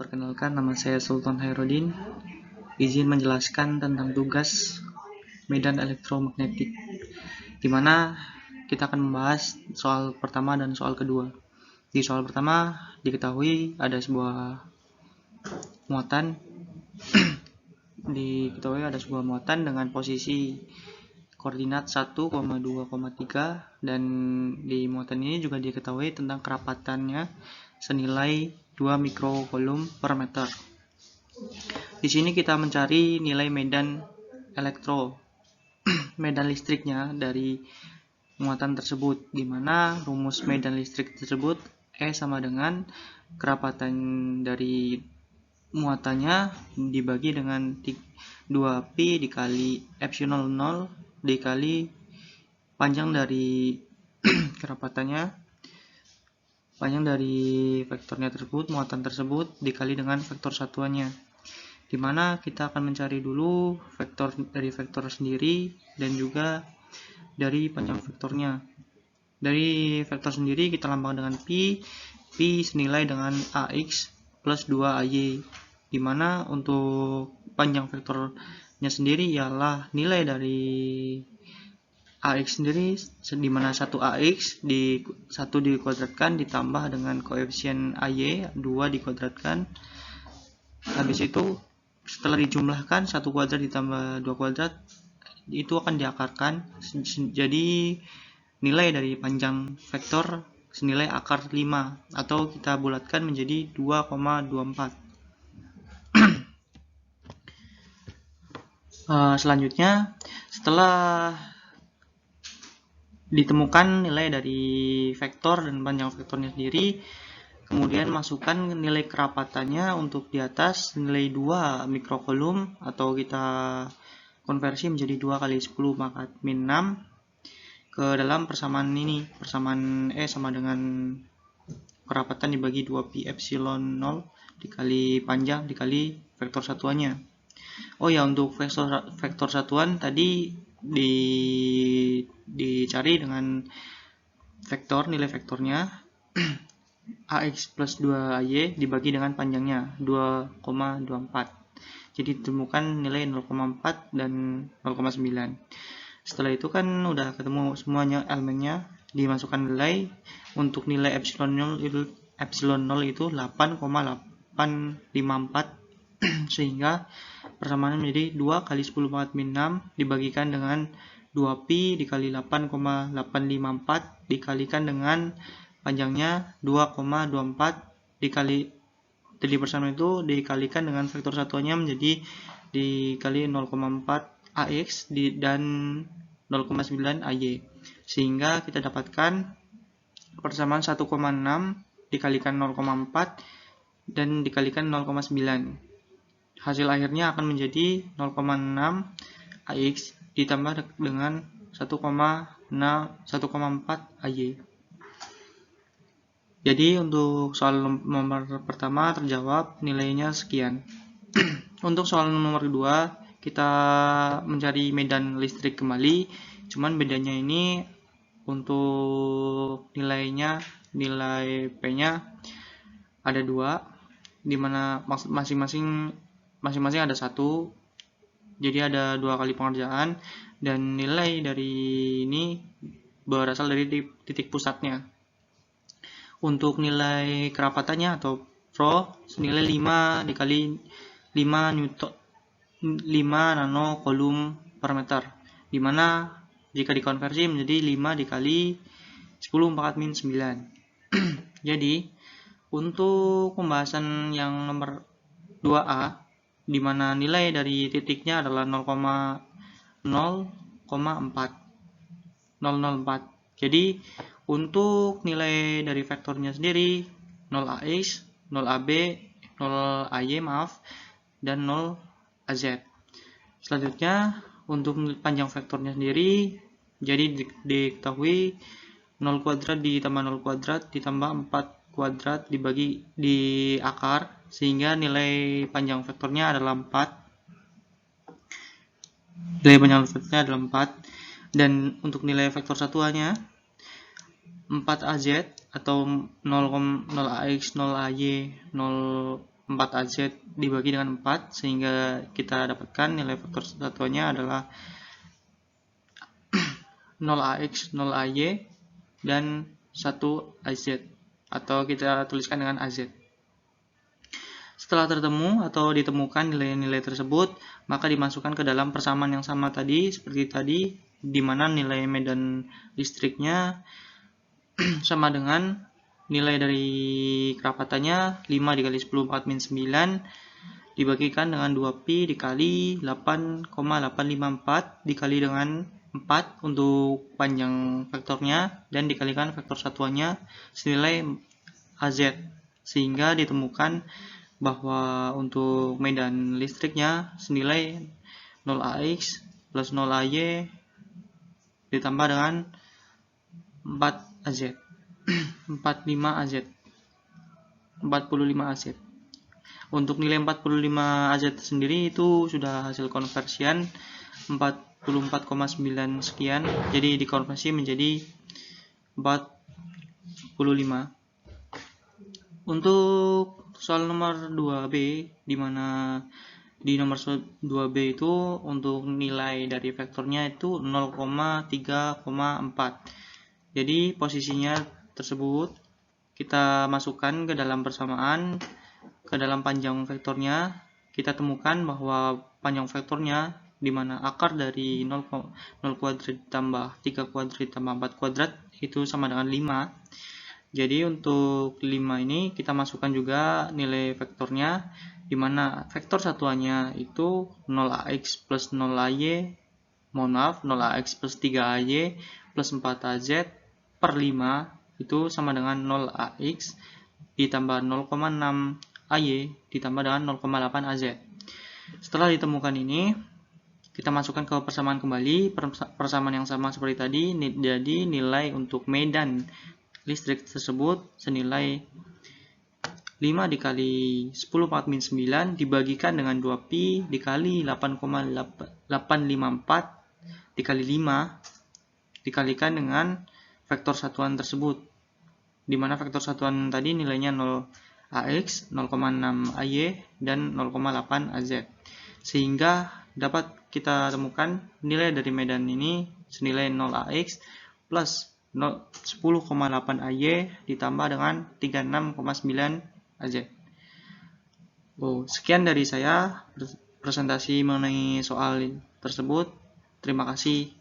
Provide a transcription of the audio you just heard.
Perkenalkan, nama saya Sultan Hairudin. Izin menjelaskan tentang tugas medan elektromagnetik, di mana kita akan membahas soal pertama dan soal kedua. Di soal pertama, diketahui ada sebuah muatan dengan posisi koordinat 1,2,3, dan di muatan ini juga diketahui tentang kerapatannya senilai 2 mikrocoulomb per meter. Di sini kita mencari nilai medan medan listriknya dari muatan tersebut, di mana rumus medan listrik tersebut E sama dengan kerapatan dari muatannya dibagi dengan 2pi dikali epsilon 0 dikali panjang dari panjang dari vektornya tersebut, muatan tersebut, dikali dengan vektor satuannya, di mana kita akan mencari dulu vektor dari vektor sendiri dan juga dari panjang vektornya. Dari vektor sendiri kita lambang dengan pi senilai dengan ax plus 2ay, di mana untuk panjang vektornya sendiri ialah nilai dari ax sendiri, di mana 1ax di 1 dikuadratkan ditambah dengan koefisien ay 2 dikuadratkan. Habis itu setelah dijumlahkan 1 kuadrat ditambah 2 kuadrat itu akan diakarkan, jadi nilai dari panjang vektor senilai akar 5, atau kita bulatkan menjadi 2,24. Selanjutnya, setelah ditemukan nilai dari vektor dan panjang vektornya sendiri, kemudian masukkan nilai kerapatannya untuk di atas nilai 2 mikrocoulomb, atau kita konversi menjadi 2 kali 10 pangkat min 6 ke dalam persamaan ini. Persamaan E sama dengan kerapatan dibagi 2pi epsilon 0 dikali panjang dikali vektor satuannya. Oh ya, untuk vektor satuan tadi dicari dengan nilai vektornya ax plus 2ay dibagi dengan panjangnya 2,24. Jadi ditemukan nilai 0,4 dan 0,9. Setelah itu kan udah ketemu semuanya elemennya, dimasukkan nilai. Untuk nilai epsilon 0 itu 8,854 sehingga persamaan menjadi 2 kali 10 pangkat min 6 dibagikan dengan 2pi dikali 8,854 dikalikan dengan panjangnya 2,24 dikali dari persamaan itu dikalikan dengan vektor satuannya menjadi dikali 0,4 ax dan 0,9 ay, sehingga kita dapatkan persamaan 1,6 dikalikan 0,4 dan dikalikan 0,9. Hasil akhirnya akan menjadi 0,6 ax ditambah dengan 1,4 ay. Jadi untuk soal nomor pertama terjawab, nilainya sekian. Untuk soal nomor kedua, kita mencari medan listrik kembali, cuman bedanya ini untuk nilai P-nya ada 2, dimana masing-masing ada 1, jadi ada 2 kali pengerjaan, dan nilai dari ini berasal dari titik pusatnya. Untuk nilai kerapatannya atau Rho senilai 5 dikali 5 nanocoulomb per meter, dimana jika dikonversi menjadi 5 dikali 10 pangkat min 9. Jadi untuk pembahasan yang nomor 2A, di mana nilai dari titiknya adalah 0,04. Jadi untuk nilai dari vektornya sendiri 0ax, 0ab, 0ay dan 0az. Selanjutnya untuk panjang vektornya sendiri, jadi diketahui 0 kuadrat ditambah 0 kuadrat ditambah 4 kuadrat dibagi di akar, sehingga nilai panjang vektornya adalah 4. Dan untuk nilai vektor satuannya 4az atau 0,0ax, 0ay, 0 4AZ dibagi dengan 4, sehingga kita dapatkan nilai vektor satuannya adalah 0AX, 0AY, dan 1AZ, atau kita tuliskan dengan AZ. Setelah tertemu atau ditemukan nilai-nilai tersebut, maka dimasukkan ke dalam persamaan yang sama tadi, seperti tadi, di mana nilai medan listriknya sama dengan nilai dari kerapatannya 5 dikali 10 4 min 9 dibagikan dengan 2pi dikali 8,854 dikali dengan 4 untuk panjang vektornya, dan dikalikan vektor satuannya senilai AZ, sehingga ditemukan bahwa untuk medan listriknya senilai 0AX plus 0AY ditambah dengan 4AZ 45AZ. Untuk nilai 45AZ sendiri itu sudah hasil konversian 44,9 sekian, jadi dikonversi menjadi 45. Untuk soal nomor 2B, di mana di nomor 2B itu untuk nilai dari vektornya itu 0,3,4. Jadi posisinya tersebut kita masukkan ke dalam persamaan, ke dalam panjang vektornya. Kita temukan bahwa panjang vektornya di mana akar dari 0 kuadrat ditambah 3 kuadrat ditambah 4 kuadrat itu sama dengan 5. Jadi untuk 5 ini kita masukkan juga nilai vektornya, di mana vektor satuannya itu 0AX plus 0AY, 0AX plus 3AY plus 4AZ per 5 itu sama dengan 0AX ditambah 0,6 AY ditambah dengan 0,8 AZ. Setelah ditemukan ini, kita masukkan ke persamaan kembali, persamaan yang sama seperti tadi. Jadi nilai untuk medan listrik tersebut senilai 5 dikali 10 4 min 9 dibagikan dengan 2pi dikali 8,854 dikali 5 dikalikan dengan vektor satuan tersebut, di mana vektor satuan tadi nilainya 0AX, 0,6 AY, dan 0,8 AZ. Sehingga dapat kita temukan nilai dari medan ini senilai 0AX plus 10,8 AY ditambah dengan 36,9 AZ. Sekian dari saya presentasi mengenai soal tersebut. Terima kasih.